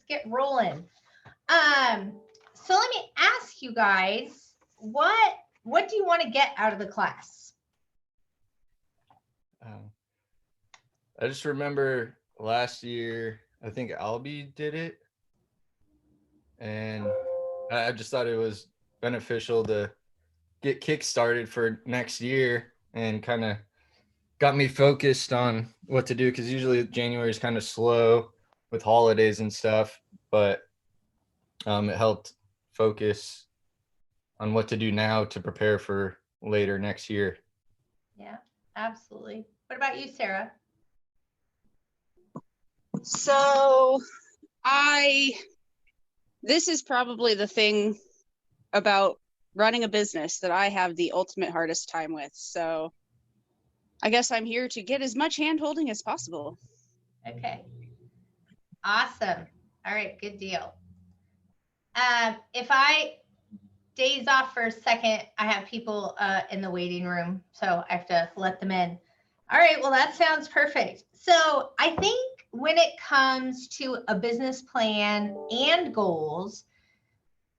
get rolling. So let me ask you guys, what do you want to get out of the class? I just remember last year, I think Albie did it. And I just thought it was beneficial to get kick-started for next year and kind of got me focused on what to do, because usually January is kind of slow with holidays and stuff, but it helped focus on what to do now to prepare for later next year. Yeah, absolutely. What about you, Sarah? So this is probably the thing about running a business that I have the ultimate hardest time with. So I guess I'm here to get as much hand holding as possible. Okay. Awesome. All right, good deal. If I days off for a second, I have people in the waiting room, so I have to let them in. All right, well, that sounds perfect. So I think when it comes to a business plan and goals,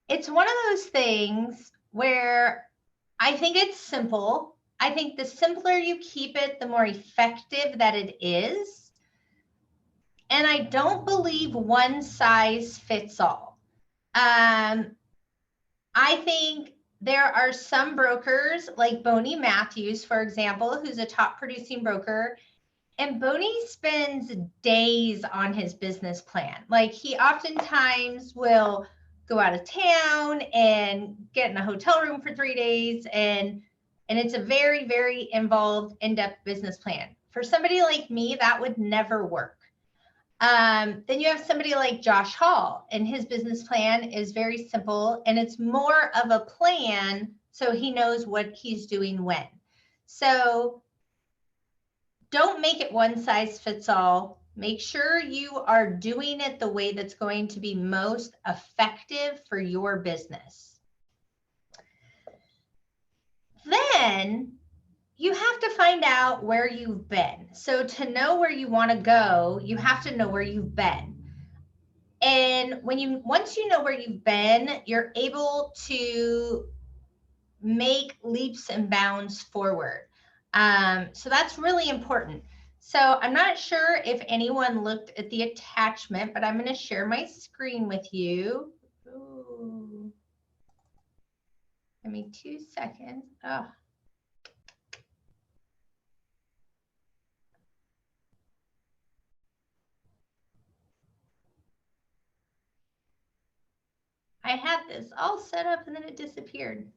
it's one of those things where I think it's simple. I think the simpler you keep it, the more effective that it is. And I don't believe one size fits all. I think there are some brokers like Boney Matthews, for example, who's a top producing broker. And Boney spends days on his business plan. Like he oftentimes will go out of town and get in a hotel room for 3 days. And it's a very, very involved, in-depth business plan. For somebody like me, that would never work. Then you have somebody like Josh Hall, and his business plan is very simple, and it's more of a plan so he knows what he's doing when. So don't make it one size fits all. Make sure you are doing it the way that's going to be most effective for your business. Then you have to find out where you've been. So to know where you want to go, you have to know where you've been. And once you know where you've been, you're able to make leaps and bounds forward. So that's really important. So I'm not sure if anyone looked at the attachment, but I'm going to share my screen with you. Ooh. Give me 2 seconds. Oh. I had this all set up and then it disappeared.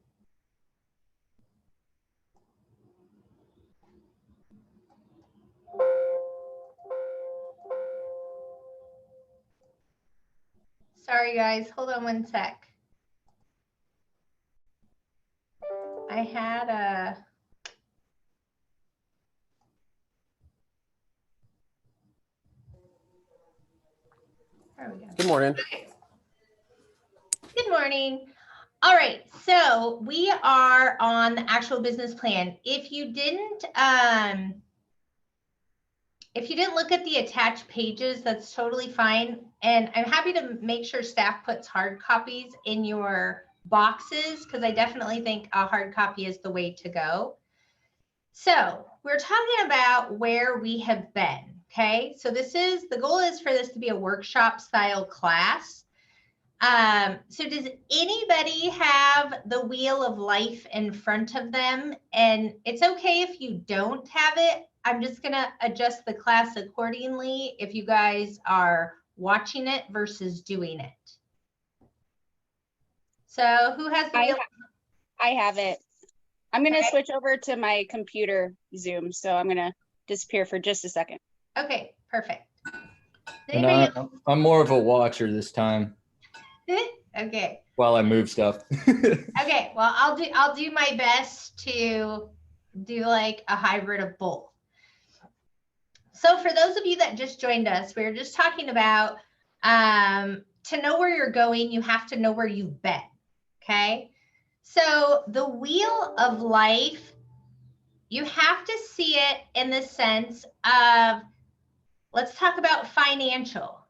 Sorry guys, hold on 1 sec. I had a... There we go. Good morning. Okay. Good morning. All right, so we are on the actual business plan. If you didn't look at the attached pages, that's totally fine. And I'm happy to make sure staff puts hard copies in your boxes, because I definitely think a hard copy is the way to go. So we're talking about where we have been, okay? So the goal is for this to be a workshop style class. So does anybody have the wheel of life in front of them? And it's okay if you don't have it. I'm just going to adjust the class accordingly if you guys are watching it versus doing it. So who has the wheel? I have it. I'm going to switch over to my computer Zoom. So I'm going to disappear for just a second. Okay, perfect. And I'm more of a watcher this time. Okay. While I move stuff. Okay, well, I'll do my best to do like a hybrid of both. So for those of you that just joined us, we were just talking about to know where you're going, you have to know where you've been. Okay. So the wheel of life, you have to see it in the sense of, let's talk about financial.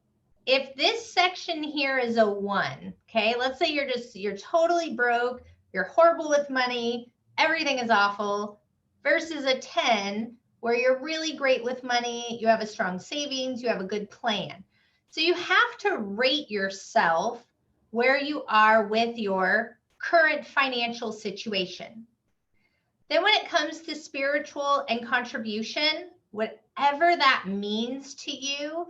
if this section here is a 1, okay, let's say you're totally broke, you're horrible with money, everything is awful, versus a 10 where you're really great with money, you have a strong savings, you have a good plan. So you have to rate yourself where you are with your current financial situation. Then when it comes to spiritual and contribution, whatever that means to you,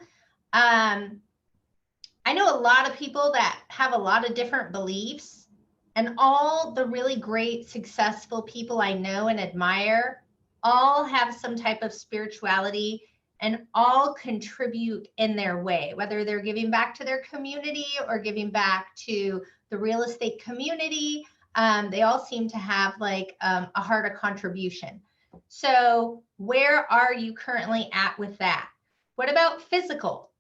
I know a lot of people that have a lot of different beliefs, and all the really great, successful people I know and admire all have some type of spirituality and all contribute in their way, whether they're giving back to their community or giving back to the real estate community. They all seem to have like a heart of contribution. So, where are you currently at with that? What about physical?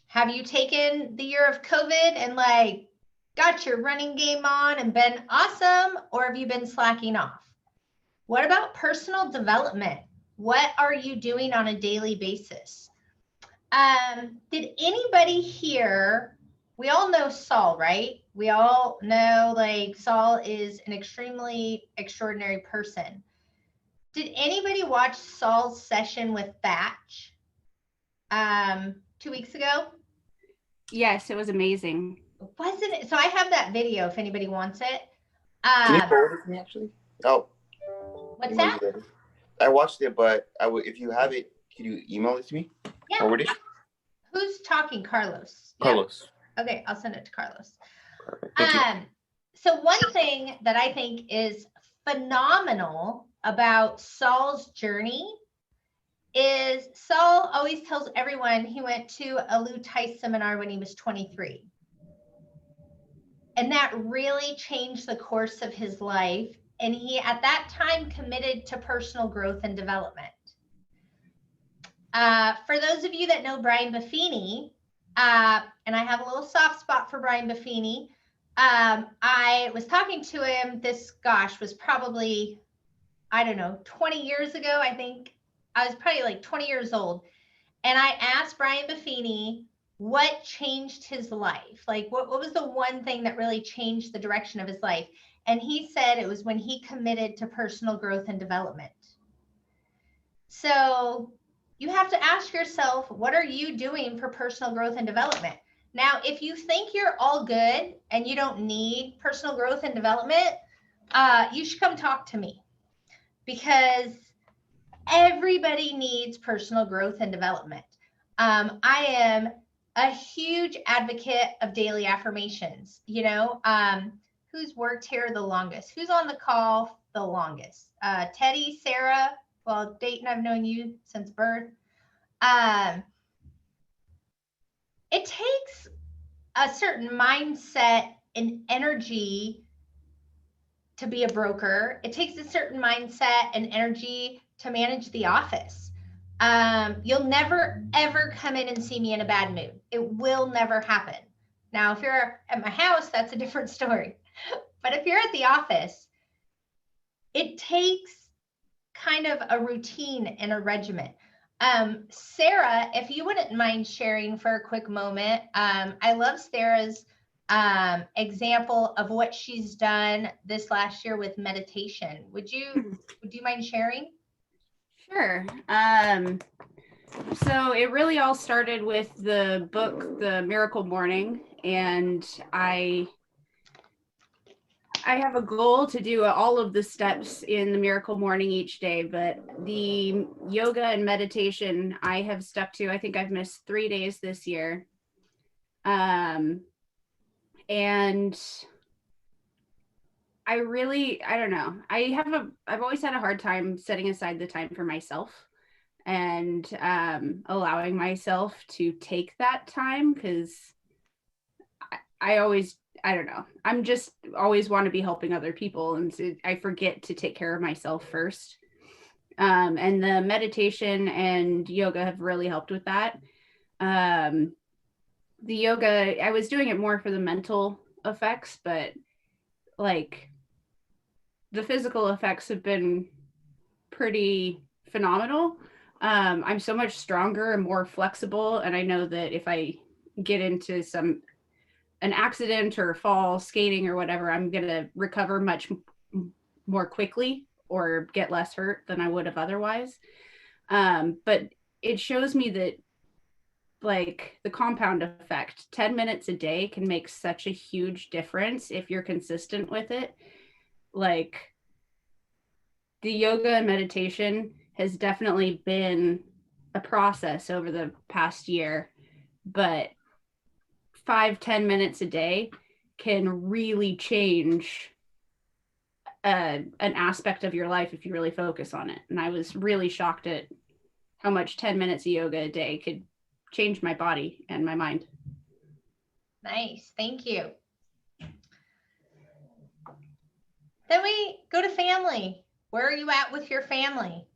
Have you taken the year of COVID and like got your running game on and been awesome, or have you been slacking off? What about personal development? What are you doing on a daily basis? Did anybody here, we all know Saul, right? We all know like Saul is an extremely extraordinary person. Did anybody watch Saul's session with Thatch 2 weeks ago? Yes, it was amazing. Wasn't it? So I have that video if anybody wants it. Can you forward it to me actually? Oh, What's that? I watched it, but if you have it, can you email it to me? Yeah. Forward it. Who's talking? Carlos. Yeah. Carlos. Okay, I'll send it to Carlos. Perfect. Thank you. So one thing that I think is phenomenal about Saul's journey is Saul always tells everyone he went to a Lou Tice seminar when he was 23. And that really changed the course of his life. And he, at that time, committed to personal growth and development. For those of you that know Brian Buffini, and I have a little soft spot for Brian Buffini, I was talking to him, this, gosh, was probably, I don't know, 20 years ago, I think. I was probably like 20 years old. And I asked Brian Buffini what changed his life. Like, what was the one thing that really changed the direction of his life? And he said it was when he committed to personal growth and development. So you have to ask yourself, what are you doing for personal growth and development? Now, if you think you're all good and you don't need personal growth and development, you should come talk to me, because everybody needs personal growth and development. I am a huge advocate of daily affirmations. You know, who's worked here the longest? Who's on the call the longest? Teddy, Sarah. Well, Dayton, I've known you since birth. It takes a certain mindset and energy to be a broker. It takes a certain mindset and energy to manage the office. You'll never, ever come in and see me in a bad mood. It will never happen. Now, if you're at my house, that's a different story. But if you're at the office, it takes kind of a routine and a regimen. Sarah, if you wouldn't mind sharing for a quick moment, I love Sarah's example of what she's done this last year with meditation. Would you mind sharing? Sure. So it really all started with the book, The Miracle Morning, and I have a goal to do all of the steps in the Miracle Morning each day, but the yoga and meditation I have stuck to. I think I've missed 3 days this year. And I don't know. I've always had a hard time setting aside the time for myself and allowing myself to take that time, because I don't know. I'm just always want to be helping other people, and so I forget to take care of myself first. And the meditation and yoga have really helped with that. The yoga, I was doing it more for the mental effects, but like the physical effects have been pretty phenomenal. I'm so much stronger and more flexible, and I know that if I get into an accident or fall skating or whatever, I'm going to recover much more quickly or get less hurt than I would have otherwise. But it shows me that like the compound effect, 10 minutes a day can make such a huge difference if you're consistent with it. Like the yoga and meditation has definitely been a process over the past year, but 5-10 minutes a day can really change an aspect of your life if you really focus on it. And I was really shocked at how much 10 minutes of yoga a day could change my body and my mind. Nice. Thank you. Then we go to family. Where are you at with your family?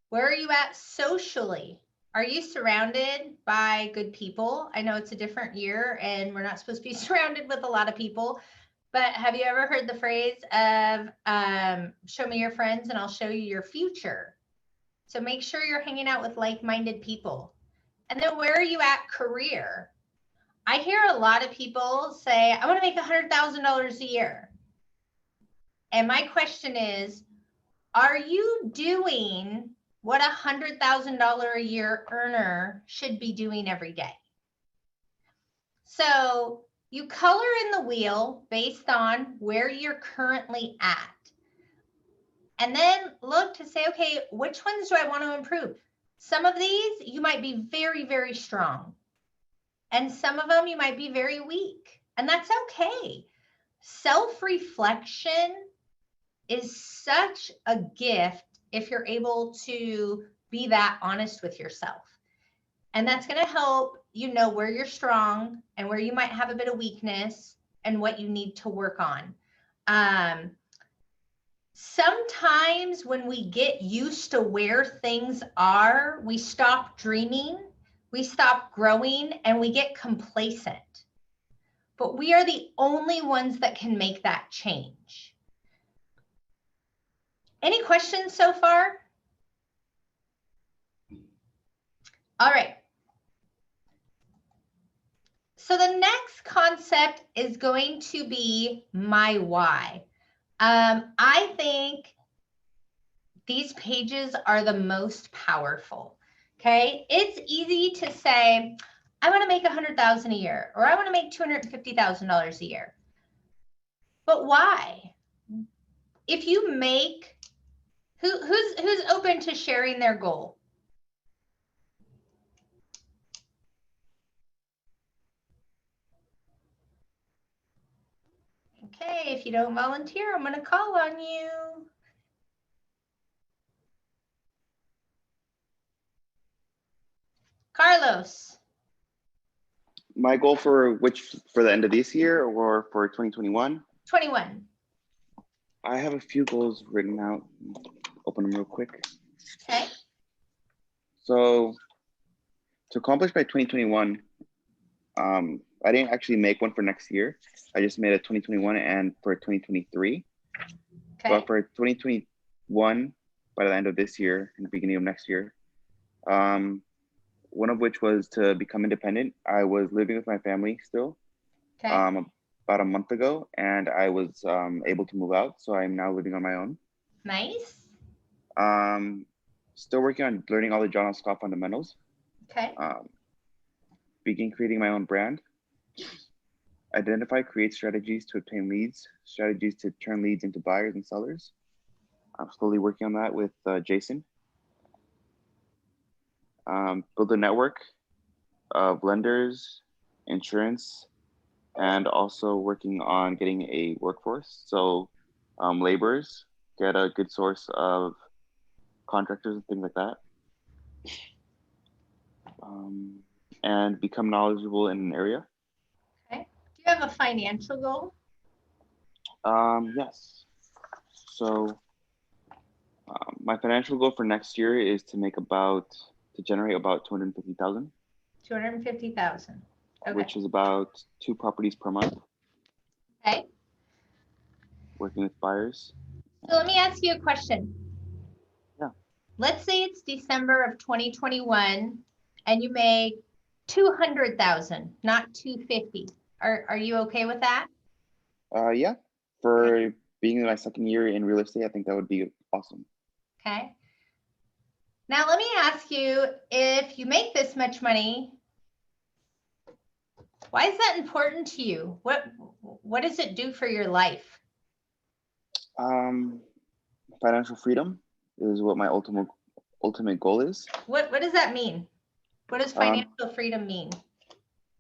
Where are you at socially? Are you surrounded by good people? I know it's a different year and we're not supposed to be surrounded with a lot of people, but have you ever heard the phrase of show me your friends and I'll show you your future? So make sure you're hanging out with like-minded people. And then where are you at career? I hear a lot of people say, I want to make $100,000 a year. And my question is, are you doing what $100,000 a year earner should be doing every day? So you color in the wheel based on where you're currently at. And then look to say, okay, which ones do I want to improve? Some of these you might be very, very strong. And some of them you might be very weak. And that's okay. Self-reflection is such a gift if you're able to be that honest with yourself. And that's going to help you know where you're strong and where you might have a bit of weakness and what you need to work on. Sometimes when we get used to where things are, we stop dreaming, we stop growing, and we get complacent. But we are the only ones that can make that change. Any questions so far? All right. So the next concept is going to be my why. I think these pages are the most powerful. Okay, it's easy to say, I want to make $100,000 a year, or I want to make $250,000 a year. But why? If you make, who's open to sharing their goal? Okay, if you don't volunteer, I'm going to call on you. Carlos. My goal for the end of this year or for 2021? 21. I have a few goals written out. Open them real quick. Okay. So to accomplish by 2021, I didn't actually make one for next year. I just made a 2021 and for 2023. Okay. But for 2021, by the end of this year and the beginning of next year, one of which was to become independent. I was living with my family still, Okay. about a month ago, and I was able to move out. So I'm now living on my own. Nice. Still working on learning all the John Scott fundamentals. Okay. Begin creating my own brand. Identify, create strategies to obtain leads, strategies to turn leads into buyers and sellers. I'm slowly working on that with Jason. Build a network of lenders, insurance, and also working on getting a workforce. So laborers, get a good source of contractors and things like that. And become knowledgeable in an area. Okay. Do you have a financial goal? Yes. So my financial goal for next year is to generate about 250,000. 250,000. Okay. Which is about 2 properties per month. Okay. Working with buyers. So let me ask you a question. Yeah. Let's say it's December of 2021 and you make 200,000, not 250. Are you okay with that? Yeah, for being in my second year in real estate, I think that would be awesome. Okay. Now let me ask you, if you make this much money, why is that important to you? What does it do for your life? Financial freedom is what my ultimate goal is. What does that mean? What does financial freedom mean?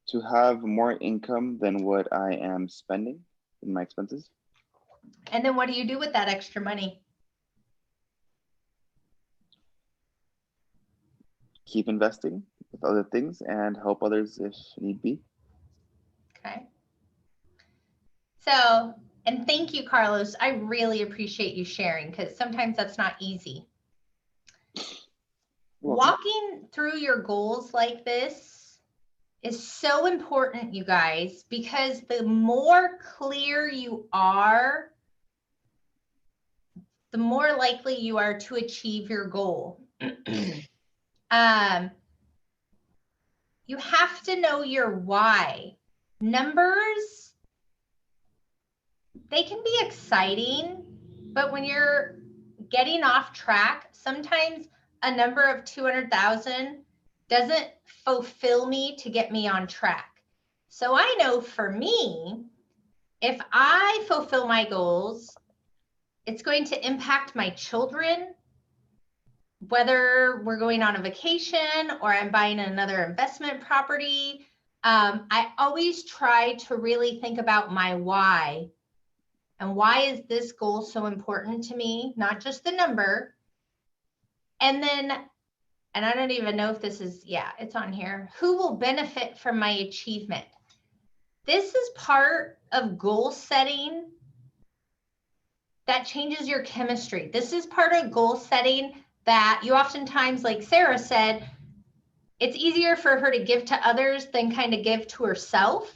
To have more income than what I am spending in my expenses. And then what do you do with that extra money? Keep investing with other things and help others if need be. Okay. So, and thank you, Carlos. I really appreciate you sharing, because sometimes that's not easy. Walking through your goals like this is so important, you guys, because the more clear you are, the more likely you are to achieve your goal. You have to know your why. Numbers, they can be exciting, but when you're getting off track, sometimes a number of 200,000 doesn't fulfill me to get me on track. So I know for me, if I fulfill my goals, it's going to impact my children, whether we're going on a vacation or I'm buying another investment property. I always try to really think about my why. And why is this goal so important to me? Not just the number. And then, and I don't even know if this is, yeah, it's on here. Who will benefit from my achievement? This is part of goal setting that changes your chemistry. This is part of goal setting that you oftentimes, like Sarah said, it's easier for her to give to others than kind of give to herself.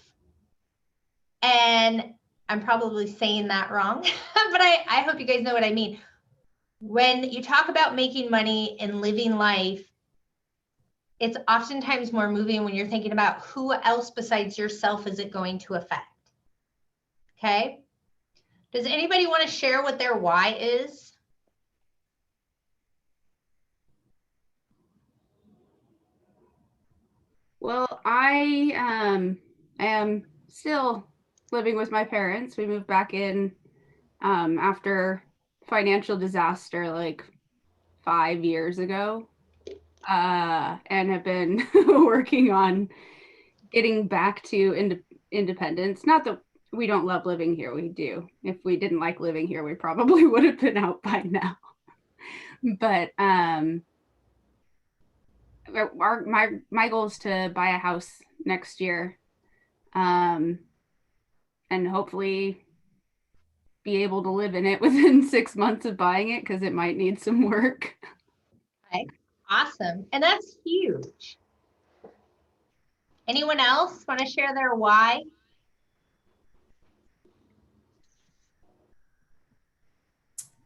And I'm probably saying that wrong, but I hope you guys know what I mean. When you talk about making money and living life, it's oftentimes more moving when you're thinking about who else besides yourself is it going to affect. Okay. Does anybody want to share what their why is? Well, I am still living with my parents. We moved back in after financial disaster like 5 years ago, and have been working on getting back to independence. Not that we don't love living here, we do. If we didn't like living here, we probably would have been out by now. But my goal is to buy a house next year, and hopefully be able to live in it within 6 months of buying it, because it might need some work. Okay. Awesome. And that's huge. Anyone else want to share their why?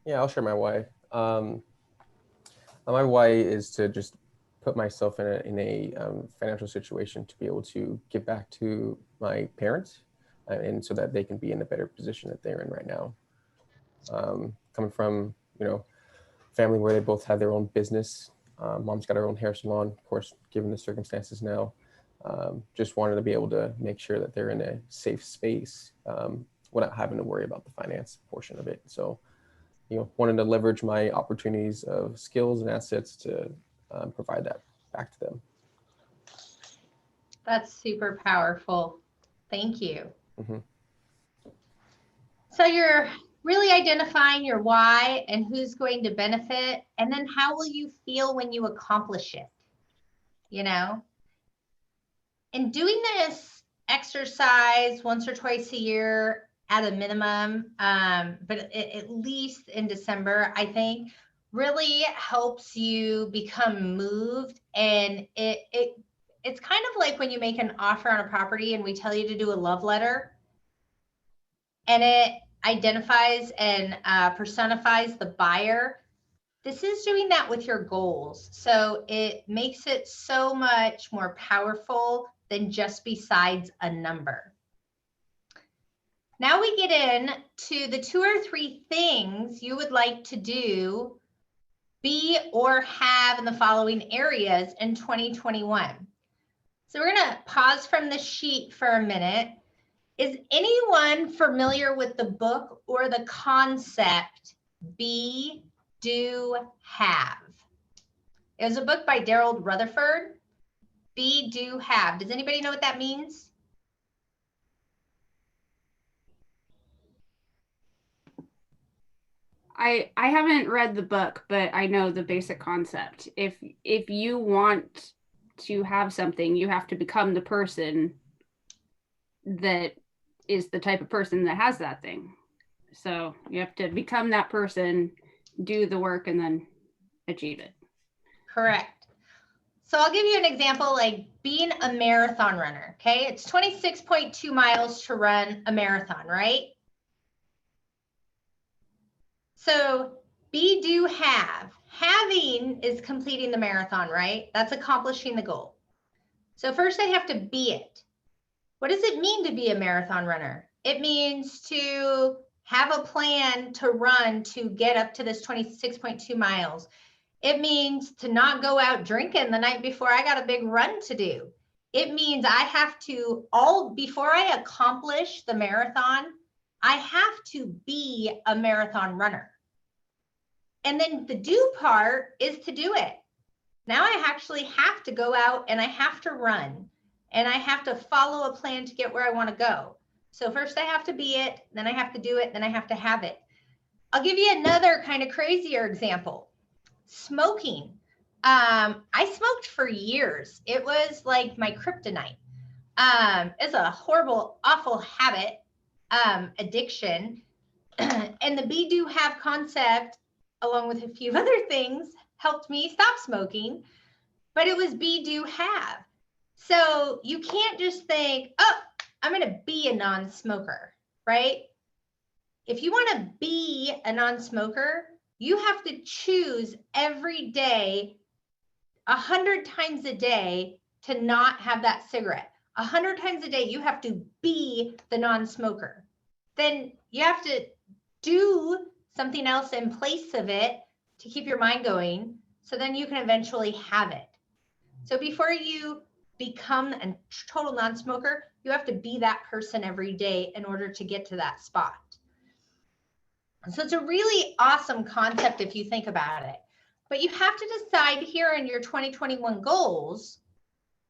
Yeah, I'll share my why. My why is to just put myself in a financial situation to be able to give back to my parents, and so that they can be in a better position that they're in right now. Coming from, family where they both have their own business. Mom's got her own hair salon, of course, given the circumstances now. Just wanted to be able to make sure that they're in a safe space without having to worry about the finance portion of it. So, wanted to leverage my opportunities of skills and assets to provide that back to them. That's super powerful. Thank you. Mm-hmm. So you're really identifying your why and who's going to benefit, and then how will you feel when you accomplish it? And doing this exercise once or twice a year at a minimum, but at least in December, I think really helps you become moved. And it's kind of like when you make an offer on a property and we tell you to do a love letter, and it identifies and personifies the buyer. This is doing that with your goals. So it makes it so much more powerful than just besides a number. Now we get in to the 2 or 3 things you would like to do, be, or have in the following areas in 2021. So we're going to pause from the sheet for a minute. Is anyone familiar with the book or the concept be, do, have? It was a book by Daryl Rutherford. Be, do, have. Does anybody know what that means? I haven't read the book, but I know the basic concept. If you want to have something, you have to become the person that is the type of person that has that thing. So you have to become that person, do the work, and then achieve it. Correct. So I'll give you an example, like being a marathon runner, okay? It's 26.2 miles to run a marathon, right? So be, do, have. Having is completing the marathon, right? That's accomplishing the goal. So first I have to be it. What does it mean to be a marathon runner? It means to have a plan to run to get up to this 26.2 miles. It means to not go out drinking the night before I got a big run to do. It means I have to, before I accomplish the marathon, I have to be a marathon runner. And then the do part is to do it. Now I actually have to go out and I have to run and I have to follow a plan to get where I want to go. So first I have to be it, then I have to do it, then I have to have it. I'll give you another kind of crazier example. Smoking. I smoked for years. It was like my kryptonite. It's a horrible, awful habit, addiction. And the be, do, have concept, along with a few other things, helped me stop smoking. But it was be, do, have. So you can't just think, oh, I'm going to be a non-smoker, right? If you want to be a non-smoker, you have to choose every day, 100 times a day, to not have that cigarette. 100 times a day, you have to be the non-smoker. Then you have to do something else in place of it to keep your mind going, so then you can eventually have it. So before you become a total non-smoker, you have to be that person every day in order to get to that spot. So it's a really awesome concept if you think about it. But you have to decide here in your 2021 goals,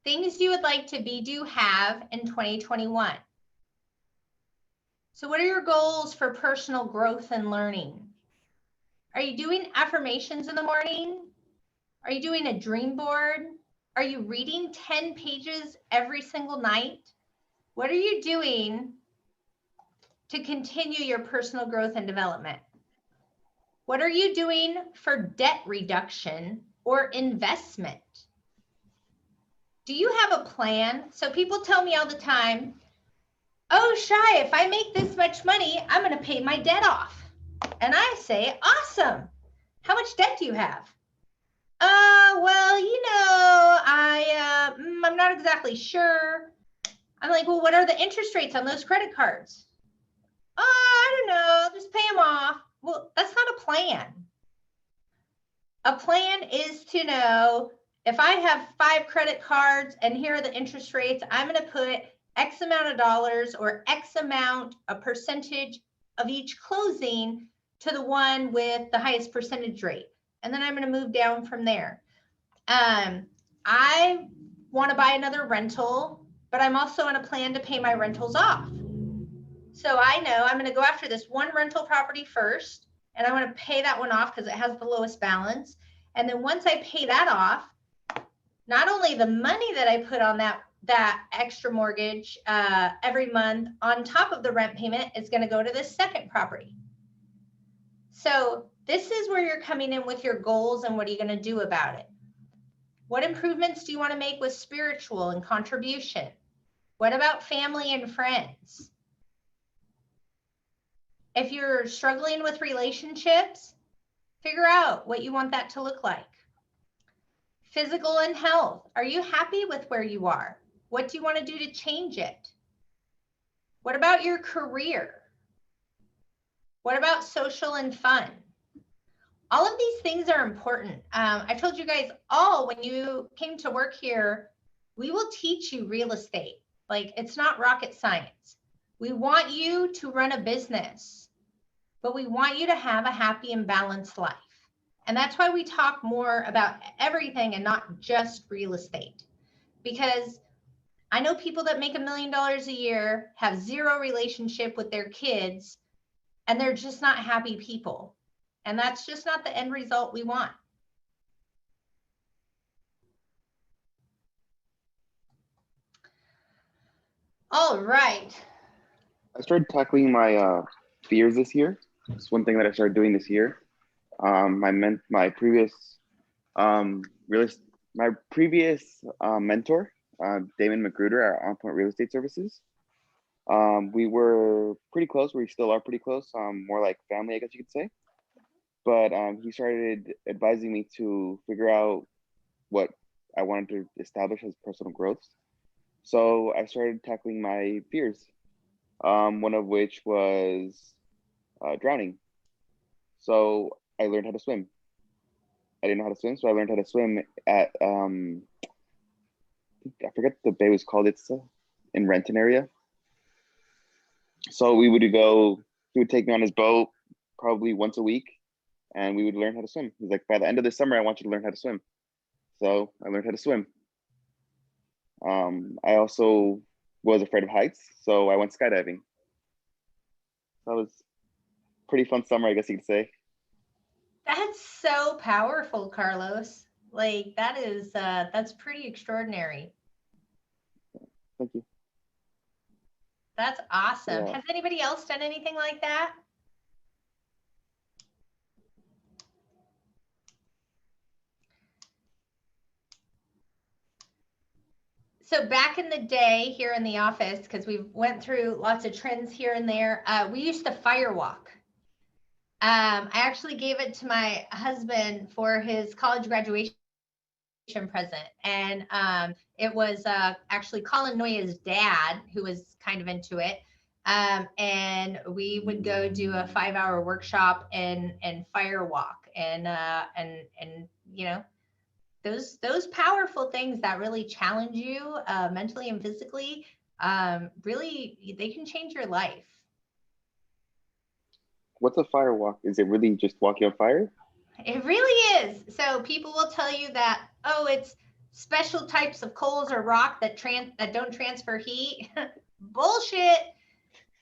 things you would like to be, do, have in 2021. So what are your goals for personal growth and learning? Are you doing affirmations in the morning? Are you doing a dream board? Are you reading 10 pages every single night? What are you doing to continue your personal growth and development? What are you doing for debt reduction or investment? Do you have a plan? So people tell me all the time, oh, Shy, if I make this much money, I'm going to pay my debt off. And I say, awesome. How much debt do you have? Well, you know, I'm not exactly sure. I'm like, well, what are the interest rates on those credit cards? I don't know, just pay them off. Well, that's not a plan. A plan is to know, if I have 5 credit cards and here are the interest rates, I'm going to put X amount of dollars or X amount, a percentage of each closing to the one with the highest percentage rate. And then I'm going to move down from there. I want to buy another rental, but I'm also on a plan to pay my rentals off. So I know I'm going to go after this one rental property first, and I want to pay that one off because it has the lowest balance. And then once I pay that off, not only the money that I put on that extra mortgage every month on top of the rent payment is going to go to this second property. So this is where you're coming in with your goals and what are you going to do about it? What improvements do you want to make with spiritual and contribution? What about family and friends? If you're struggling with relationships, Figure out what you want that to look like. Physical and health. Are you happy with where you are? What do you want to do to change it? What about your career? What about social and fun? All of these things are important. I told you guys all when you came to work here, we will teach you real estate. Like, it's not rocket science. We want you to run a business, but we want you to have a happy and balanced life. And that's why we talk more about everything and not just real estate. Because I know people that make $1 million a year, have zero relationship with their kids, and they're just not happy people. And that's just not the end result we want. All right. I started tackling my fears this year. It's one thing that I started doing this year. My previous mentor, Damon Magruder at On Point Real Estate Services. We were pretty close. We still are pretty close. More like family, I guess you could say. But he started advising me to figure out what I wanted to establish as personal growth. So I started tackling my fears. One of which was drowning. So I learned how to swim. I didn't know how to swim, so I learned how to swim at I forget the bay was called. It's in Renton area. So he would take me on his boat probably once a week, and we would learn how to swim. He's like, by the end of the summer, I want you to learn how to swim. So I learned how to swim. I also was afraid of heights, so I went skydiving. That was a pretty fun summer, I guess you could say. That's so powerful, Carlos. Like, that is, that's pretty extraordinary. Thank you. That's awesome. Yeah. Has anybody else done anything like that? So back in the day here in the office, because we went through lots of trends here and there, we used to fire walk. I actually gave it to my husband for his college graduation present. And it was actually Colin Noya's dad who was kind of into it. And we would go do a 5-hour workshop and fire walk and you know, those powerful things that really challenge you mentally and physically, really, they can change your life. What's a fire walk? Is it really just walking on fire? It really is. So people will tell you that, oh, it's special types of coals or rock that don't transfer heat. Bullshit.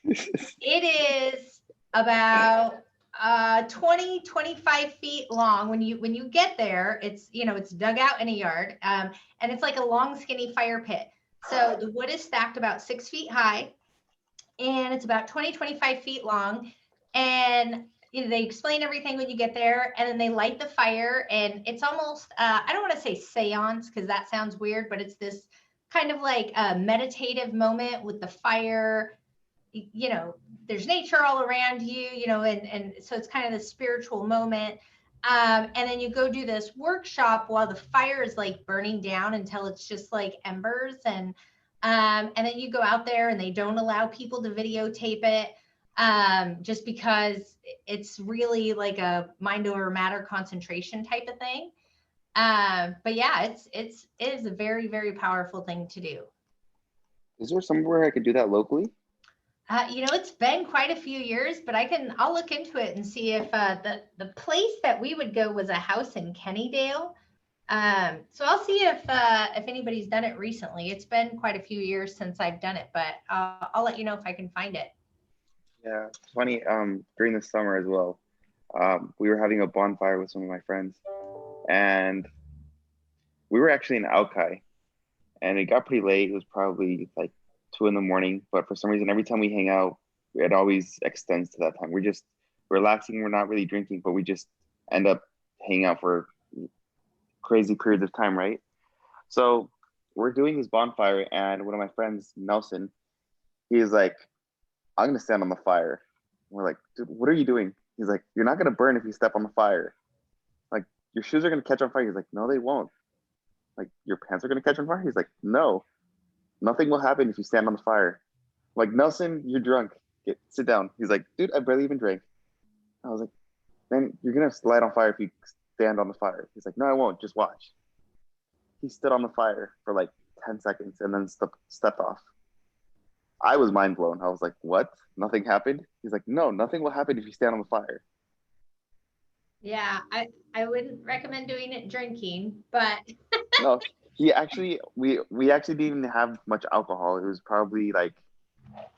It is about 20-25 feet long. When you get there, it's, you know, it's dug out in a yard, and it's like a long skinny fire pit. So the wood is stacked about 6 feet high, and it's about 20-25 feet long. And you know, they explain everything when you get there, and then they light the fire, and it's almost I don't want to say seance because that sounds weird, but it's this kind of like a meditative moment with the fire. You know, there's nature all around you, you know, and so it's kind of the spiritual moment. And then you go do this workshop while the fire is like burning down until it's just like embers. And then you go out there, and they don't allow people to videotape it, just because it's really like a mind over matter concentration type of thing. But yeah, it is a very, very powerful thing to do. Is there somewhere I could do that locally? You know, it's been quite a few years, but I'll look into it and see if the place that we would go was a house in Kennydale. So I'll see if anybody's done it recently. It's been quite a few years since I've done it, but I'll let you know if I can find it. Yeah, it's funny. During the summer as well, we were having a bonfire with some of my friends, and we were actually in Alki, and it got pretty late. It was probably like 2 a.m, but for some reason, every time we hang out, it always extends to that time. We're just relaxing. We're not really drinking, but we just end up hanging out for crazy periods of time, right? So we're doing this bonfire, and one of my friends, Nelson, he's like, I'm gonna stand on the fire. We're like, dude, what are you doing? He's like, you're not gonna burn if you step on the fire. your shoes are going to catch on fire. He's like, no, they won't. Like, your pants are going to catch on fire. He's like, no, nothing will happen if you stand on the fire. I'm like, Nelson, you're drunk. Sit down. He's like, dude, I barely even drank. I was like, then you're going to light on fire if you stand on the fire. He's like, no, I won't. Just watch. He stood on the fire for like 10 seconds and then stepped off. I was mind blown. I was like, what? Nothing happened? He's like, no, nothing will happen if you stand on the fire. Yeah, I wouldn't recommend doing it drinking, but No, we actually didn't even have much alcohol. It was probably like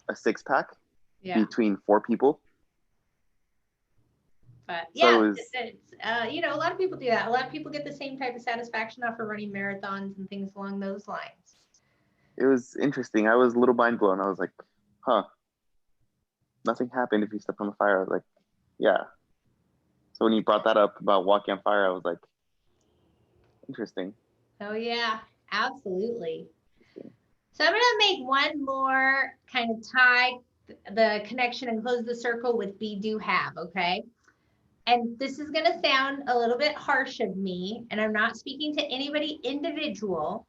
a 6-pack yeah, between 4 people. but So yeah, it was, it's, you know, a lot of people do that. A lot of people get the same type of satisfaction off of running marathons and things along those lines. it was interesting. I was a little mind blown. I was like, huh, nothing happened if you stepped on the fire. I was like, yeah. So when you brought that up about walking on fire, I was like, interesting. Oh yeah, absolutely. So I'm gonna make one more kind of tie the connection and close the circle with be, do, have, okay? And this is gonna sound a little bit harsh of me, and I'm not speaking to anybody individual,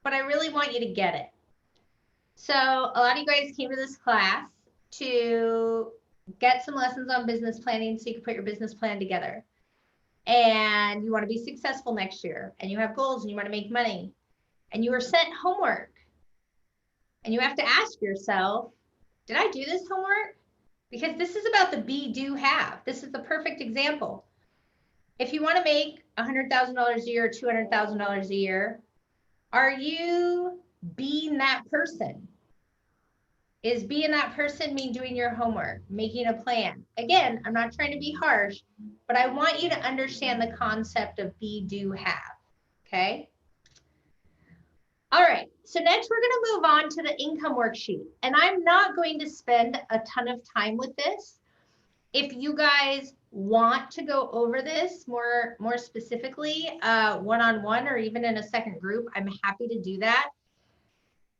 but I really want you to get it. So a lot of you guys came to this class to get some lessons on business planning so you can put your business plan together. And you want to be successful next year, and you have goals, and you want to make money, and you were sent homework. And you have to ask yourself, did I do this homework? Because this is about the be, do, have. This is the perfect example. If you want to make $100,000 a year or $200,000 a year, are you being that person? Is being that person mean doing your homework, making a plan? Again, I'm not trying to be harsh, but I want you to understand the concept of be, do, have, okay? All right, so next we're going to move on to the income worksheet. And I'm not going to spend a ton of time with this. If you guys want to go over this more specifically, one-on-one or even in a second group, I'm happy to do that.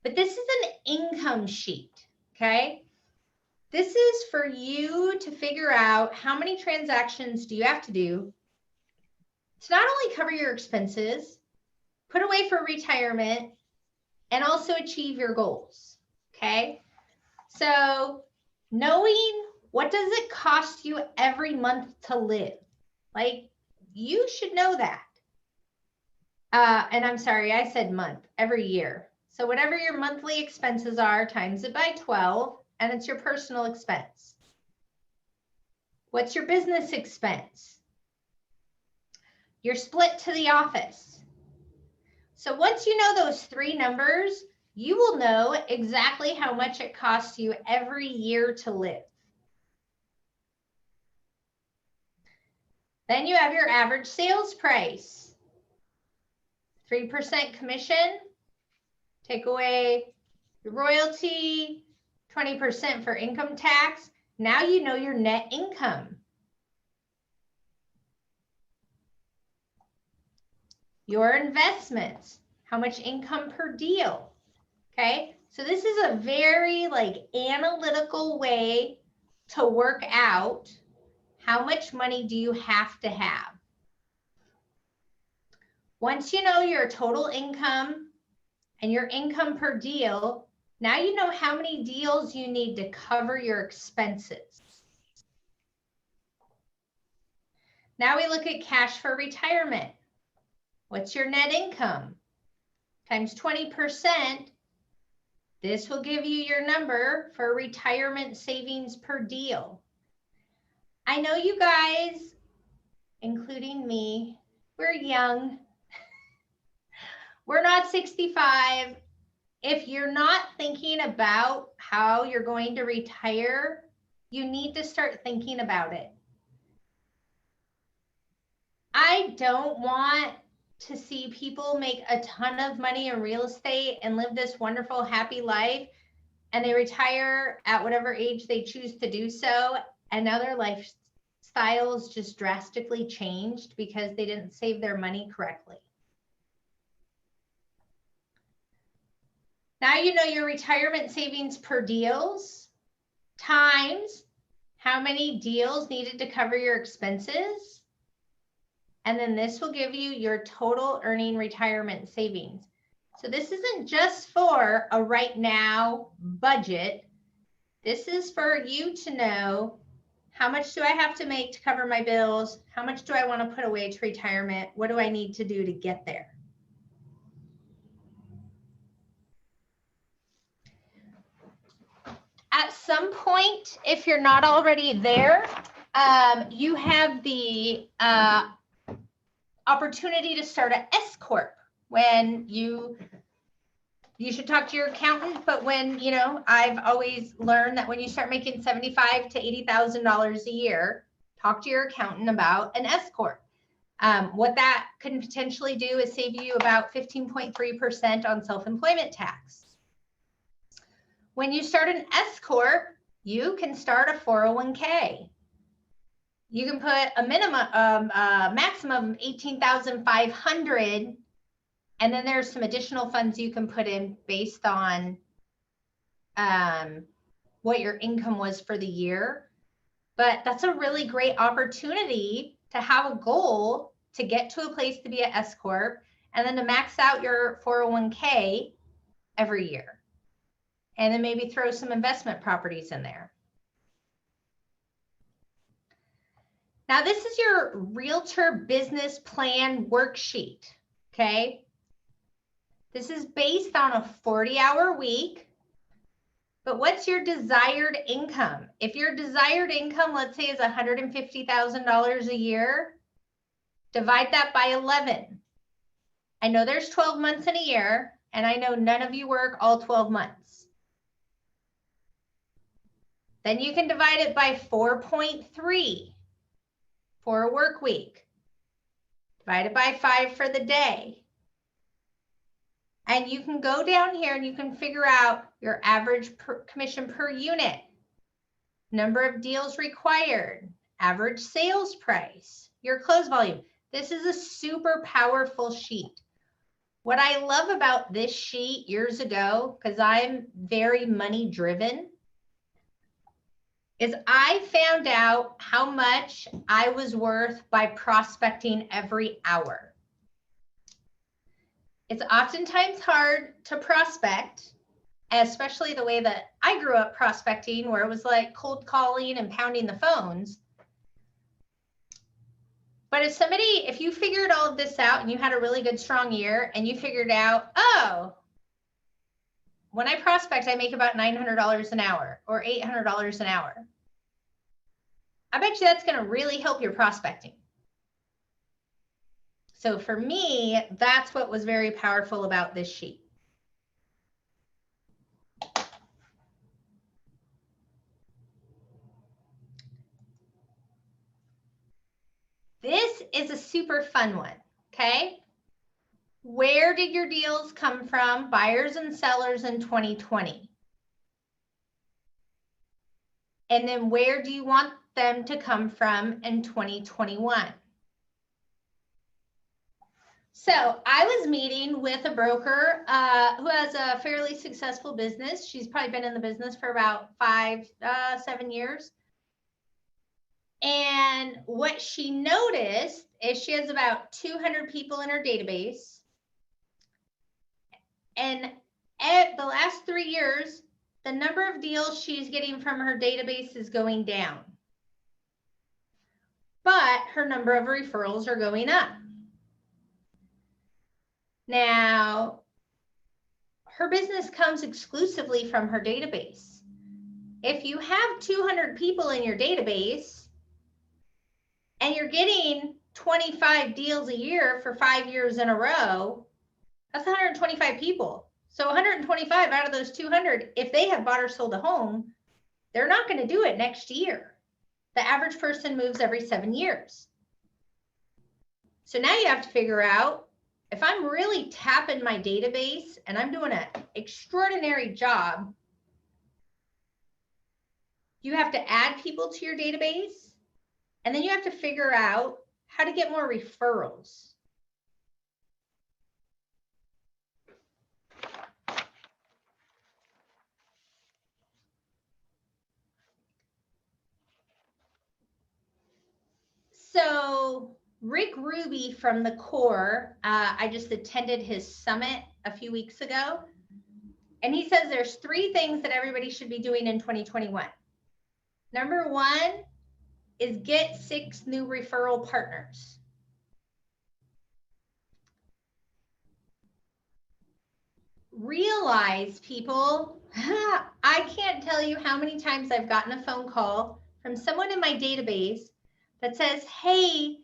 But this is an income sheet, okay? This is for you to figure out how many transactions do you have to do to not only cover your expenses, put away for retirement, and also achieve your goals, okay? So knowing what does it cost you every month to live? Like, you should know that. And I'm sorry, I said month, every year. So whatever your monthly expenses are, times it by 12, and it's your personal expense. What's your business expense? You're split to the office. So once you know those 3 numbers, you will know exactly how much it costs you every year to live. Then you have your average sales price. 3% commission, take away your royalty, 20% for income tax. Now you know your net income. Your investments, how much income per deal, okay? So this is a very analytical way to work out how much money do you have to have. Once you know your total income and your income per deal, now you know how many deals you need to cover your expenses. Now we look at cash for retirement. What's your net income? Times 20%. This will give you your number for retirement savings per deal. I know you guys, including me, we're young. We're not 65. If you're not thinking about how you're going to retire, you need to start thinking about it. I don't want to see people make a ton of money in real estate and live this wonderful, happy life, and they retire at whatever age they choose to do so, and now their lifestyles just drastically changed because they didn't save their money correctly. Now you know your retirement savings per deals times how many deals needed to cover your expenses. And then this will give you your total earning retirement savings. So this isn't just for a right now budget. This is for you to know, how much do I have to make to cover my bills? How much do I want to put away to retirement? What do I need to do to get there? At some point, if you're not already there, you have the opportunity to start an S Corp. When you should talk to your accountant, but when, you know, I've always learned that when you start making $75,000 to $80,000 a year, talk to your accountant about an S Corp. What that can potentially do is save you about 15.3% on self-employment tax. When you start an S Corp, you can start a 401k. You can put a minimum, maximum of $18,500, and then there's some additional funds you can put in based on what your income was for the year. But that's a really great opportunity to have a goal to get to a place to be an S Corp, and then to max out your 401k every year. And then maybe throw some investment properties in there. Now, this is your realtor business plan worksheet, okay? This is based on a 40-hour week, but what's your desired income? If your desired income, let's say, is $150,000 a year, divide that by 11. I know there's 12 months in a year, and I know none of you work all 12 months. Then you can divide it by 4.3 for a work week. Divide it by 5 for the day. And you can go down here and you can figure out your average commission per unit, number of deals required, average sales price, your close volume. This is a super powerful sheet. What I love about this sheet years ago, because I'm very money driven, is I found out how much I was worth by prospecting every hour. It's oftentimes hard to prospect, especially the way that I grew up prospecting, where it was like cold calling and pounding the phones. But if you figured all of this out and you had a really good, strong year, and you figured out, oh, when I prospect, I make about $900 an hour or $800 an hour. I bet you that's going to really help your prospecting. So for me, that's what was very powerful about this sheet. This is a super fun one, okay? Where did your deals come from, buyers and sellers, in 2020? And then where do you want them to come from in 2021? So I was meeting with a broker who has a fairly successful business. She's probably been in the business for about 7 years. And what she noticed is she has about 200 people in her database. And at the last 3 years, the number of deals she's getting from her database is going down. But her number of referrals are going up. Now, her business comes exclusively from her database. If you have 200 people in your database and you're getting 25 deals a year for 5 years in a row, that's 125 people. So 125 out of those 200, if they have bought or sold a home, they're not going to do it next year. The average person moves every 7 years. So now you have to figure out, if I'm really tapping my database and I'm doing an extraordinary job, you have to add people to your database, and then you have to figure out how to get more referrals. So Rick Ruby from the Core, I just attended his summit a few weeks ago, and he says there's 3 things that everybody should be doing in 2021. Number 1 is get 6 new referral partners. Realize, people, I can't tell you how many times I've gotten a phone call from someone in my database that says, hey,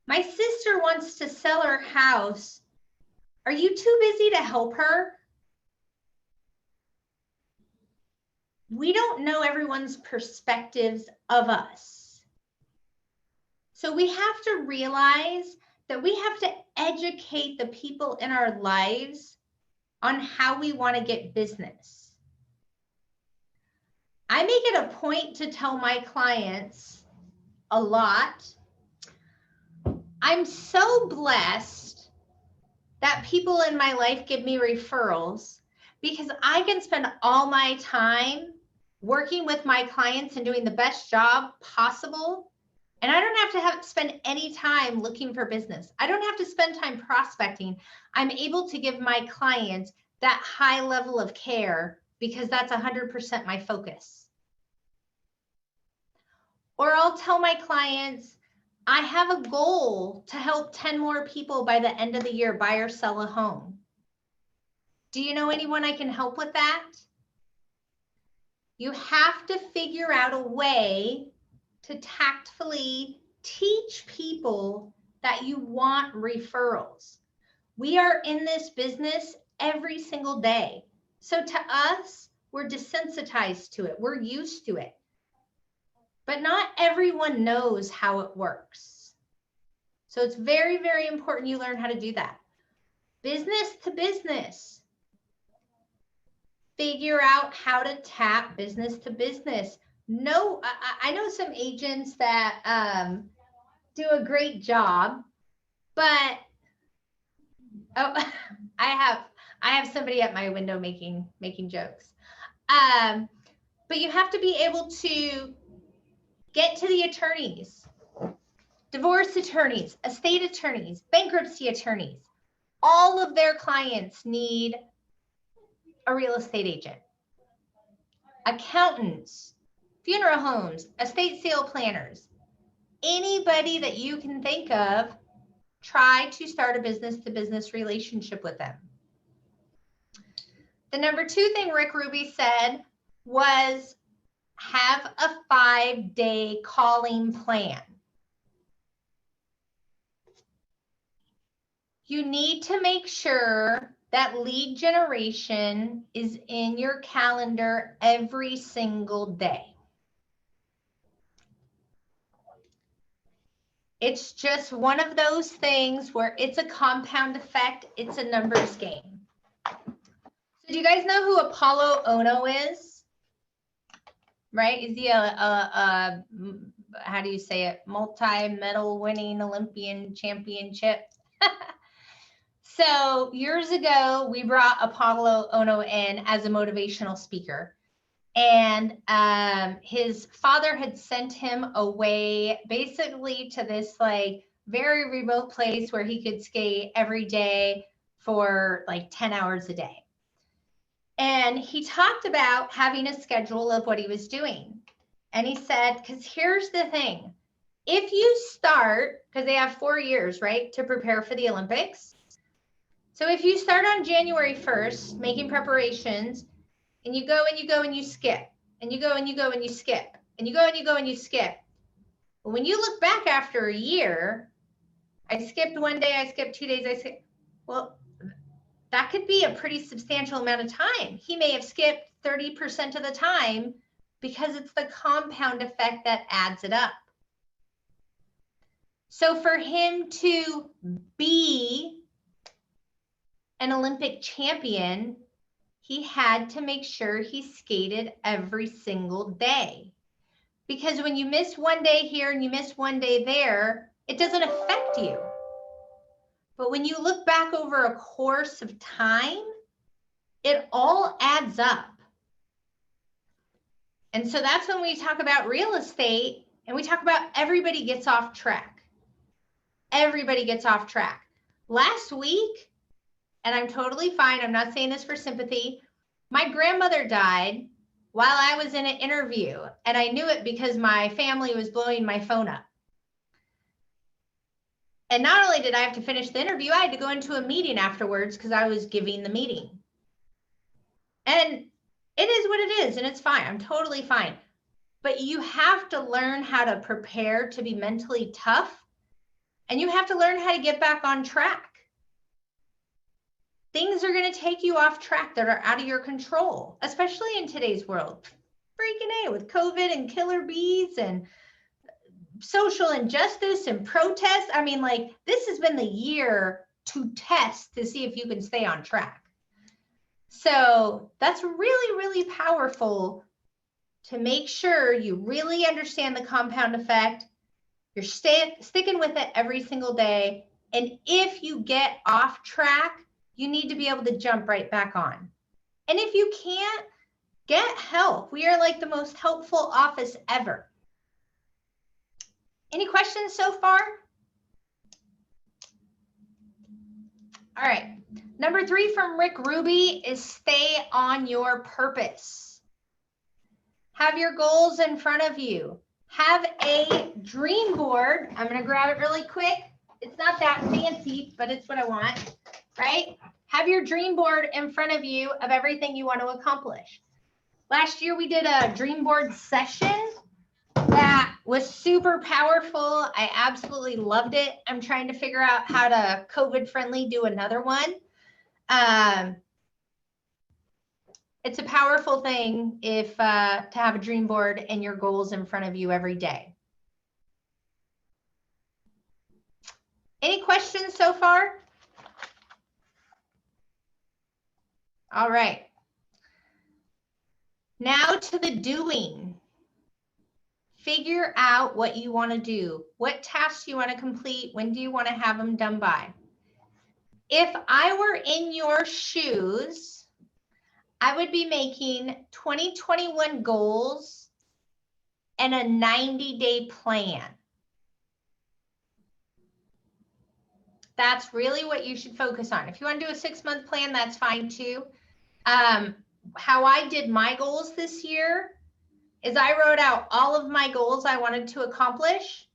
my sister wants to sell her house. Are you too busy to help her? We don't know everyone's perspectives of us. So we have to realize that we have to educate the people in our lives on how we want to get business. I make it a point to tell my clients a lot, I'm so blessed that people in my life give me referrals because I can spend all my time working with my clients and doing the best job possible. And I don't have to spend any time looking for business. I don't have to spend time prospecting. I'm able to give my clients that high level of care because that's 100% my focus. Or I'll tell my clients, I have a goal to help 10 more people by the end of the year buy or sell a home. Do you know anyone I can help with that? You have to figure out a way to tactfully teach people that you want referrals. We are in this business every single day. So to us, we're desensitized to it. We're used to it. But not everyone knows how it works. So it's very, very important you learn how to do that. Business to business. Figure out how to tap business to business. No, I know some agents that do a great job, but oh, I have somebody at my window making jokes. But you have to be able to get to the attorneys, divorce attorneys, estate attorneys, bankruptcy attorneys. All of their clients need a real estate agent. Accountants, funeral homes, estate sale planners, anybody that you can think of, try to start a business-to-business relationship with them. The number 2 thing Rick Ruby said was have a 5-day calling plan. You need to make sure that lead generation is in your calendar every single day. It's just one of those things where it's a compound effect. It's a numbers game. So do you guys know who Apollo Ono is? Right? Is he a how do you say it? Multi-medal winning Olympian championship? So years ago, we brought Apollo Ono in as a motivational speaker. And his father had sent him away basically to this like very remote place where he could skate every day for like 10 hours a day. And he talked about having a schedule of what he was doing. And he said, because here's the thing, if you start, because they have 4 years, right, to prepare for the Olympics. So if you start on January 1st, making preparations, and you go and you go and you skip, and you go and you go and you skip, and you go and you go and you skip. But when you look back after a year, I skipped 1 day, I skipped 2 days, I skipped, well, that could be a pretty substantial amount of time. He may have skipped 30% of the time because it's the compound effect that adds it up. So for him to be an Olympic champion, he had to make sure he skated every single day. Because when you miss 1 day here and you miss 1 day there, it doesn't affect you. But when you look back over a course of time, it all adds up. And so that's when we talk about real estate and we talk about everybody gets off track. everybody gets off track. Last week, and I'm totally fine, I'm not saying this for sympathy, my grandmother died while I was in an interview, and I knew it because my family was blowing my phone up. And not only did I have to finish the interview, I had to go into a meeting afterwards because I was giving the meeting. And it is what it is, and it's fine. I'm totally fine. But you have to learn how to prepare to be mentally tough, and you have to learn how to get back on track. Things are going to take you off track that are out of your control, especially in today's world. Freaking A, with COVID and killer bees and social injustice and protests. I mean, like, this has been the year to test to see if you can stay on track. So that's really, really powerful to make sure you really understand the compound effect. You're sticking with it every single day. And if you get off track, you need to be able to jump right back on. And if you can't, get help. We are like the most helpful office ever. Any questions so far? All right. Number 3 from Rick Ruby is stay on your purpose. Have your goals in front of you. Have a dream board. I'm going to grab it really quick. It's not that fancy, but it's what I want, right? Have your dream board in front of you of everything you want to accomplish. Last year, we did a dream board session that was super powerful. I absolutely loved it. I'm trying to figure out how to COVID friendly do another one. It's a powerful thing if to have a dream board and your goals in front of you every day. Any questions so far? All right. Now to the doing. Figure out what you want to do. What tasks you want to complete? When do you want to have them done by? If I were in your shoes, I would be making 2021 goals and a 90-day plan. That's really what you should focus on. If you want to do a 6-month plan, that's fine too. How I did my goals this year is I wrote out all of my goals I wanted to accomplish,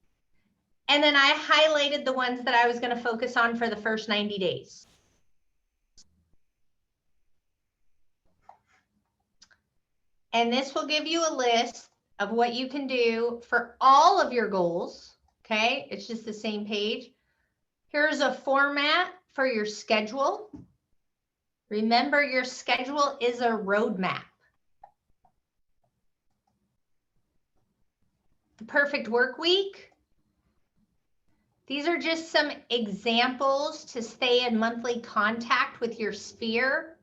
and then I highlighted the ones that I was going to focus on for the first 90 days. And this will give you a list of what you can do for all of your goals, okay? It's just the same page. Here's a format for your schedule. Remember, your schedule is a roadmap. The perfect work week. These are just some examples to stay in monthly contact with your sphere.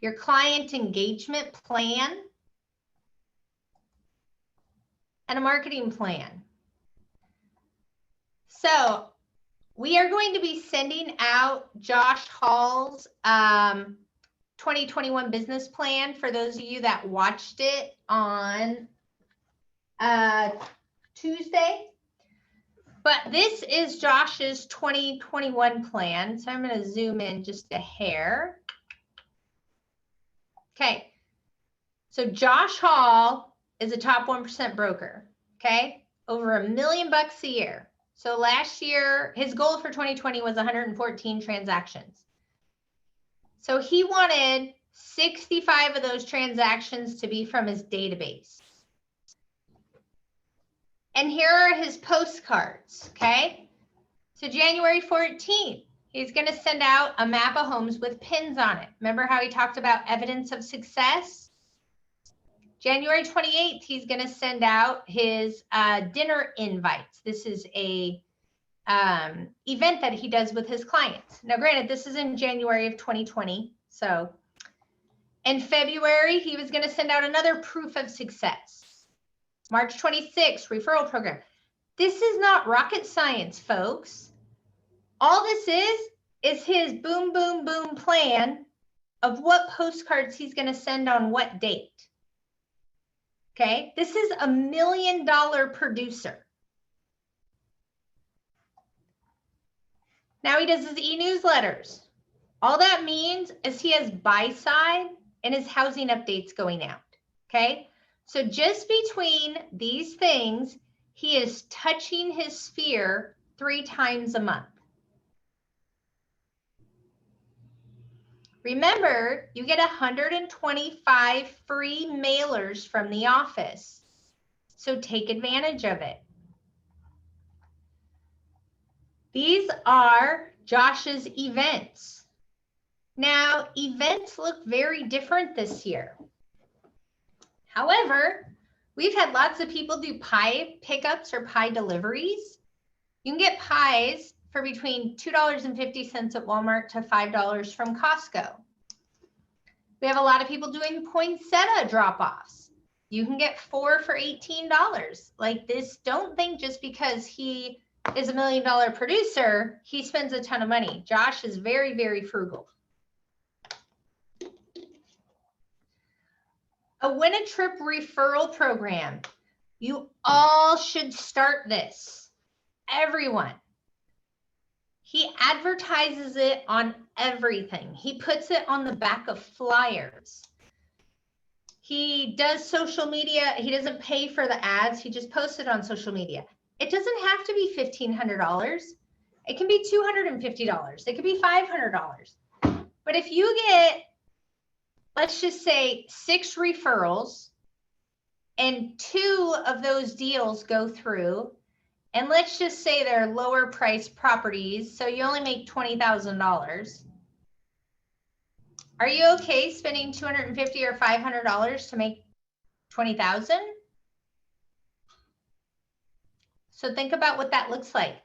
Your client engagement plan and a marketing plan. So we are going to be sending out Josh Hall's 2021 business plan for those of you that watched it on Tuesday. But this is Josh's 2021 plan. So I'm going to zoom in just a hair. Okay. So Josh Hall is a top 1% broker. Okay. Over $1 million a year. So last year, his goal for 2020 was 114 transactions. So he wanted 65 of those transactions to be from his database. And here are his postcards, okay? So January 14th, he's going to send out a map of homes with pins on it. Remember how he talked about evidence of success? January 28th, he's going to send out his dinner invites. This is a event that he does with his clients. Now, granted, this is in January of 2020. So in February, he was going to send out another proof of success. March 26th, referral program. This is not rocket science, folks. All this is his boom, boom, boom plan of what postcards he's going to send on what date. Okay, this is $1 million producer. Now he does his e-newsletters. All that means is he has buy side and his housing updates going out. Okay, so just between these things, he is touching his sphere 3 times a month. Remember, you get 125 free mailers from the office. So take advantage of it. These are Josh's events. Now, events look very different this year. However, we've had lots of people do pie pickups or pie deliveries. You can get pies for between $2.50 at Walmart to $5 from Costco. We have a lot of people doing poinsettia drop-offs. You can get 4 for $18. Like this, don't think just because he is $1 million producer, he spends a ton of money. Josh is very, very frugal. A Win a Trip referral program. You all should start this. Everyone. He advertises it on everything. He puts it on the back of flyers. He does social media. He doesn't pay for the ads. He just posts it on social media. It doesn't have to be $1,500. It can be $250. It could be $500. But if you get, let's just say 6 referrals and 2 of those deals go through, and let's just say they're lower priced properties, so you only make $20,000. Are you okay spending $250 or $500 to make $20,000? So think about what that looks like.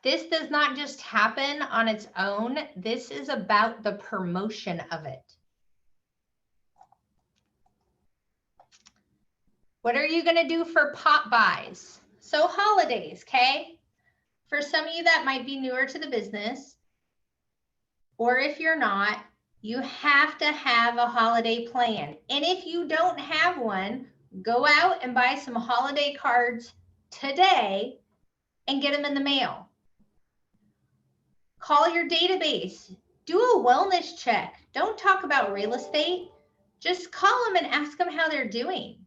This does not just happen on its own. This is about the promotion of it. What are you going to do for pop buys? So holidays, okay? For some of you that might be newer to the business, or if you're not, you have to have a holiday plan. And if you don't have one, go out and buy some holiday cards today and get them in the mail. Call your database. Do a wellness check. Don't talk about real estate. Just call them and ask them how they're doing.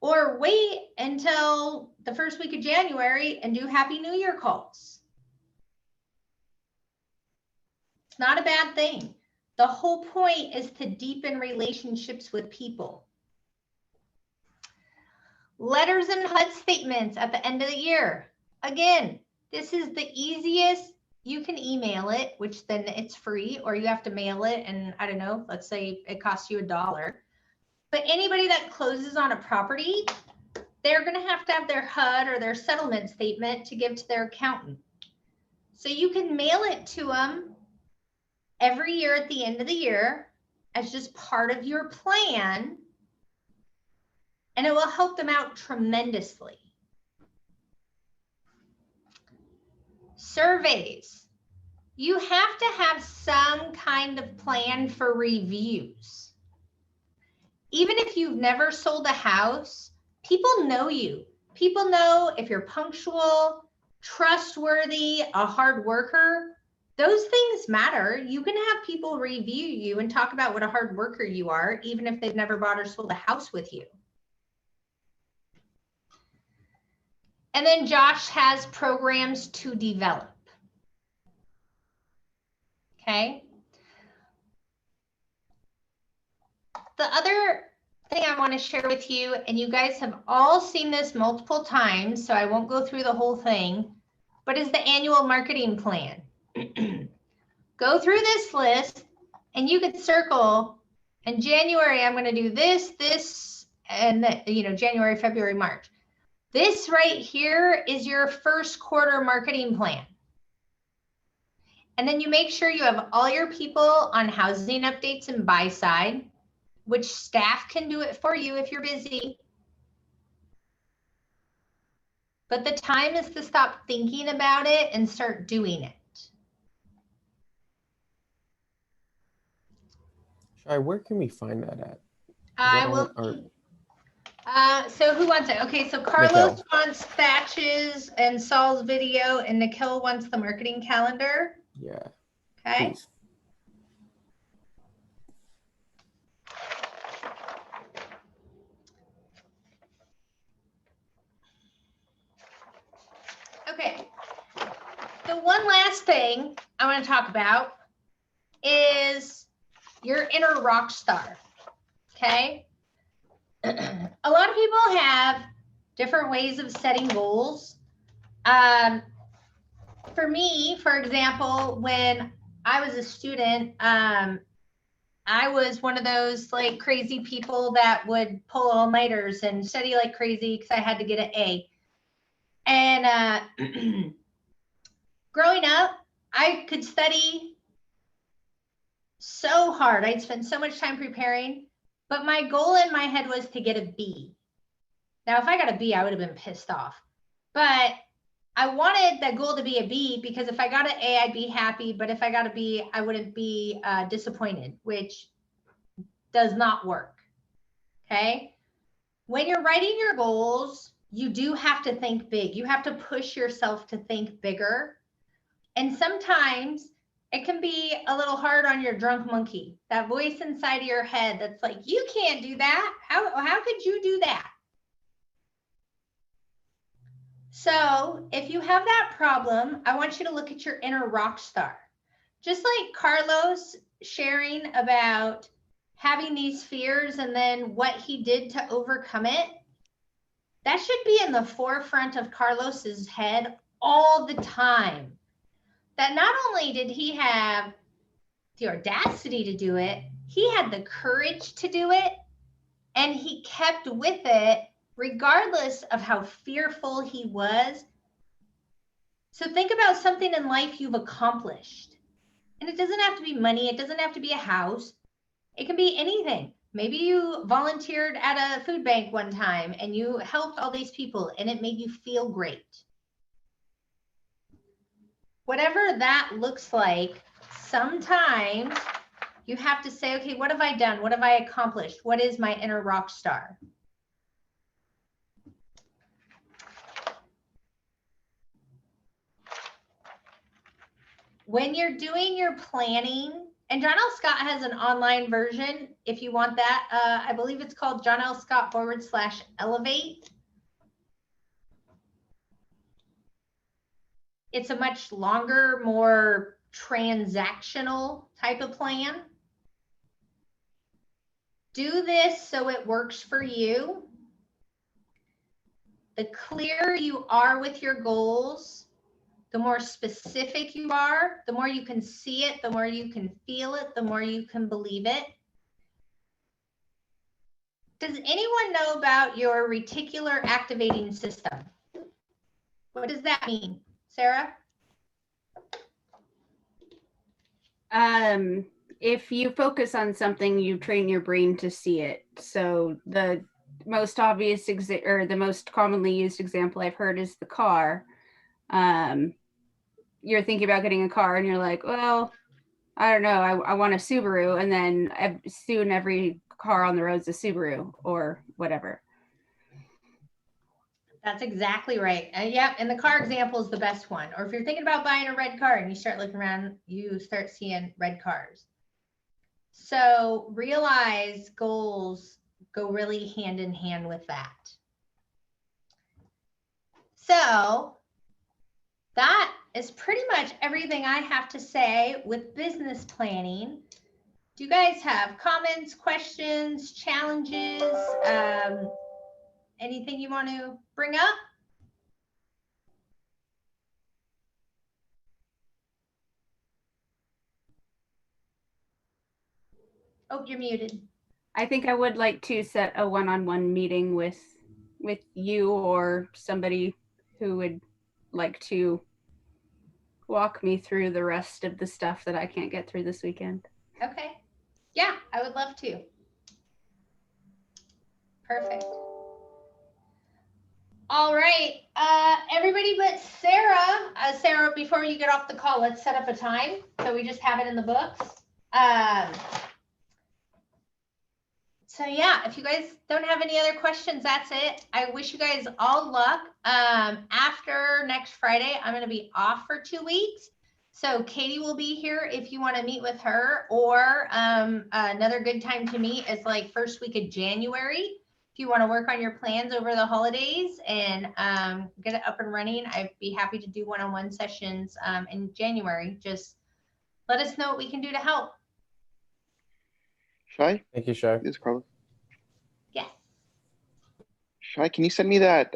Or wait until the first week of January and do Happy New Year calls. It's not a bad thing. The whole point is to deepen relationships with people. Letters and HUD statements at the end of the year. Again, this is the easiest. You can email it, which then it's free, or you have to mail it. And I don't know, let's say it costs you $1. But anybody that closes on a property, they're going to have their HUD or their settlement statement to give to their accountant. So you can mail it to them every year at the end of the year as just part of your plan, and it will help them out tremendously. Surveys. You have to have some kind of plan for reviews. Even if you've never sold a house, people know you. People know if you're punctual, trustworthy, a hard worker. Those things matter. You can have people review you and talk about what a hard worker you are, even if they've never bought or sold a house with you. And then Josh has programs to develop. Okay. The other thing I want to share with you, and you guys have all seen this multiple times, so I won't go through the whole thing, but is the annual marketing plan. Go through this list and you could circle in January, I'm going to do this, and January, February, March. This right here is your first quarter marketing plan. And then you make sure you have all your people on housing updates and buy side, which staff can do it for you if you're busy. But the time is to stop thinking about it and start doing it. Shy, where can we find that at? I So who wants it? Okay, so Carlos wants Thatch's and Saul's video, and Nikhil wants the marketing calendar. Yeah. Okay. Please. Okay. The one last thing I want to talk about is your inner rock star. Okay. A lot of people have different ways of setting goals. For me, for example, when I was a student, I was one of those like crazy people that would pull all-nighters and study like crazy because I had to get an A. And growing up, I could study so hard. I'd spend so much time preparing, but my goal in my head was to get a B. Now, if I got a B, I would have been pissed off. But I wanted that goal to be a B because if I got an A, I'd be happy. But if I got a B, I wouldn't be disappointed, which does not work. Okay. When you're writing your goals, you do have to think big. You have to push yourself to think bigger. And sometimes it can be a little hard on your drunk monkey, that voice inside of your head that's like, you can't do that. How could you do that? So if you have that problem, I want you to look at your inner rock star. Just like Carlos sharing about having these fears and then what he did to overcome it, that should be in the forefront of Carlos's head all the time. That not only did he have the audacity to do it, he had the courage to do it, and he kept with it regardless of how fearful he was. So think about something in life you've accomplished. And it doesn't have to be money. It doesn't have to be a house. It can be anything. Maybe you volunteered at a food bank one time and you helped all these people and it made you feel great. Whatever that looks like, sometimes you have to say, okay, what have I done? What have I accomplished? What is my inner rock star? When you're doing your planning, and John L. Scott has an online version if you want that. I believe it's called John L. Scott /Elevate. It's a much longer, more transactional type of plan. Do this so it works for you. The clearer you are with your goals, the more specific you are, the more you can see it, the more you can feel it, the more you can believe it. Does anyone know about your reticular activating system? What does that mean, Sarah? If you focus on something, you train your brain to see it. So the most obvious the most commonly used example I've heard is the car. You're thinking about getting a car and you're like, well, I don't know, I want a Subaru, and then soon every car on the road is a Subaru or whatever. That's exactly right. Yep, and the car example is the best one. Or if you're thinking about buying a red car and you start looking around, you start seeing red cars. So realize goals go really hand in hand with that. So that is pretty much everything I have to say with business planning. Do you guys have comments, questions, challenges, anything you want to bring up? Oh, you're muted. I think I would like to set a one-on-one meeting with you or somebody who would like to walk me through the rest of the stuff that I can't get through this weekend. Okay. Yeah, I would love to. Perfect. All right. Everybody but Sarah. Sarah, before you get off the call, let's set up a time so we just have it in the books. So yeah, if you guys don't have any other questions, that's it. I wish you guys all luck. After next Friday, I'm going to be off for 2 weeks. So Katie will be here if you want to meet with her, or another good time to meet is like first week of January. If you want to work on your plans over the holidays and get it up and running, I'd be happy to do one-on-one sessions in January. Just let us know what we can do to help. Shy, Thank you, Shy. this is Carlos. Yes. Shy, can you send me that